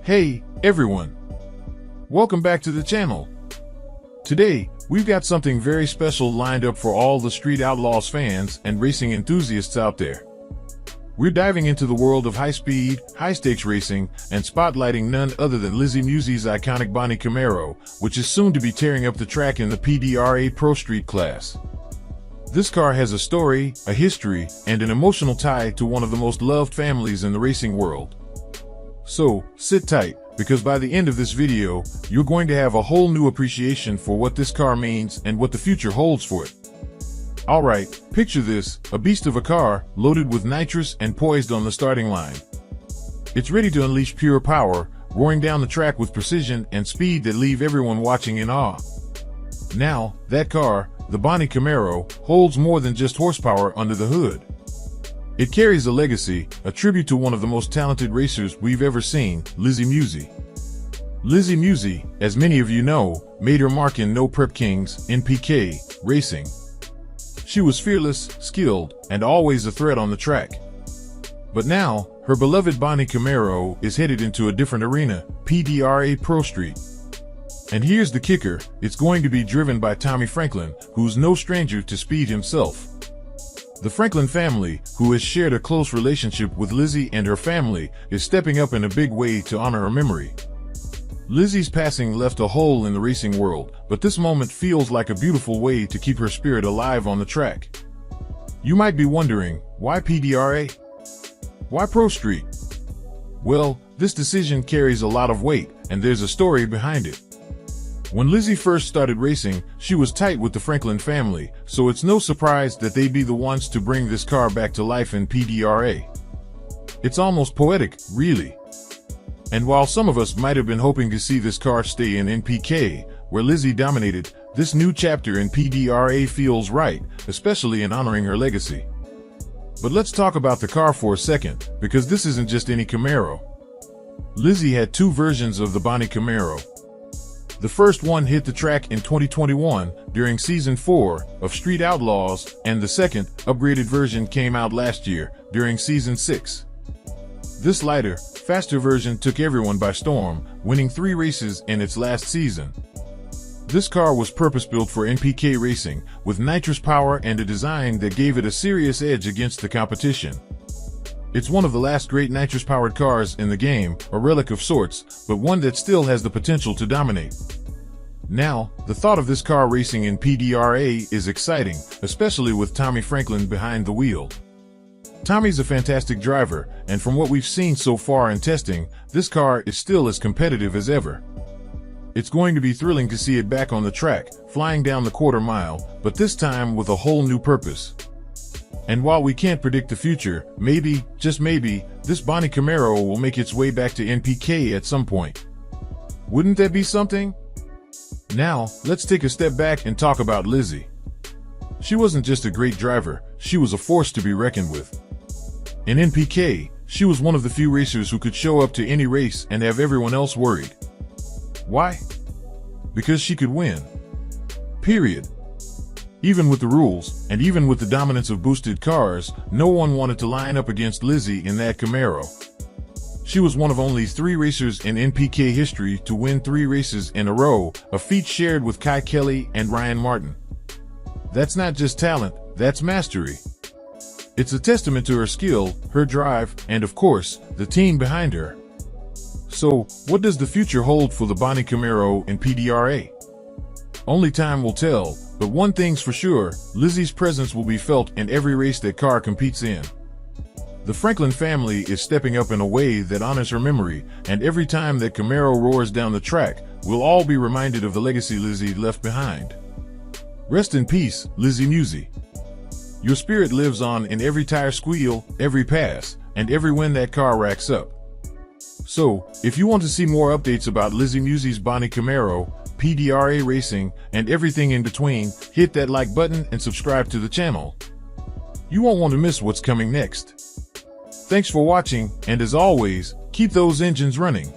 Hey, everyone. Welcome back to the channel. Today, we've got something very special lined up for all the Street Outlaws fans and racing enthusiasts out there. We're diving into the world of high-speed, high-stakes racing and spotlighting none other than Lizzy Musi's iconic Bonnie Camaro, which is soon to be tearing up the track in the PDRA Pro Street class. This car has a story, a history, and an emotional tie to one of the most loved families in the racing world. So, sit tight, because by the end of this video, you're going to have a whole new appreciation for what this car means and what the future holds for it. Alright, picture this, a beast of a car, loaded with nitrous and poised on the starting line. It's ready to unleash pure power, roaring down the track with precision and speed that leave everyone watching in awe. Now, that car, the Bonnie Camaro, holds more than just horsepower under the hood. It carries a legacy, a tribute to one of the most talented racers we've ever seen, Lizzy Musi. Lizzy Musi, as many of you know, made her mark in No Prep Kings, NPK, racing. She was fearless, skilled, and always a threat on the track. But now, her beloved Bonnie Camaro is headed into a different arena, PDRA Pro Street. And here's the kicker, it's going to be driven by Tommy Franklin, who's no stranger to speed himself. The Franklin family, who has shared a close relationship with Lizzy and her family, is stepping up in a big way to honor her memory. Lizzy's passing left a hole in the racing world, but this moment feels like a beautiful way to keep her spirit alive on the track. You might be wondering, why PDRA? Why Pro Street? Well, this decision carries a lot of weight, and there's a story behind it. When Lizzy first started racing, she was tight with the Franklin family, so it's no surprise that they'd be the ones to bring this car back to life in PDRA. It's almost poetic, really. And while some of us might have been hoping to see this car stay in NPK, where Lizzy dominated, this new chapter in PDRA feels right, especially in honoring her legacy. But let's talk about the car for a second, because this isn't just any Camaro. Lizzy had two versions of the Bonnie Camaro. The first one hit the track in 2021 during Season 4 of Street Outlaws, and the second, upgraded version came out last year during Season 6. This lighter, faster version took everyone by storm, winning 3 races in its last season. This car was purpose-built for NPK racing, with nitrous power and a design that gave it a serious edge against the competition. It's one of the last great nitrous-powered cars in the game, a relic of sorts, but one that still has the potential to dominate. Now, the thought of this car racing in PDRA is exciting, especially with Tommy Franklin behind the wheel. Tommy's a fantastic driver, and from what we've seen so far in testing, this car is still as competitive as ever. It's going to be thrilling to see it back on the track, flying down the quarter mile, but this time with a whole new purpose. And while we can't predict the future, maybe, just maybe, this Bonnie Camaro will make its way back to NPK at some point. Wouldn't that be something? Now, let's take a step back and talk about Lizzy. She wasn't just a great driver, she was a force to be reckoned with. In NPK, she was one of the few racers who could show up to any race and have everyone else worried. Why? Because she could win. Period. Even with the rules, and even with the dominance of boosted cars, no one wanted to line up against Lizzy in that Camaro. She was one of only 3 racers in NPK history to win 3 races in a row, a feat shared with Kelley and Ryan Martin. That's not just talent, that's mastery. It's a testament to her skill, her drive, and of course, the team behind her. So, what does the future hold for the Bonnie Camaro in PDRA? Only time will tell, but one thing's for sure, Lizzy's presence will be felt in every race that car competes in. The Franklin family is stepping up in a way that honors her memory, and every time that Camaro roars down the track, we'll all be reminded of the legacy Lizzy left behind. Rest in peace, Lizzy Musi. Your spirit lives on in every tire squeal, every pass, and every win that car racks up. So, if you want to see more updates about Lizzy Musi's Bonnie Camaro, PDRA racing, and everything in between, hit that like button and subscribe to the channel. You won't want to miss what's coming next. Thanks for watching, and as always, keep those engines running.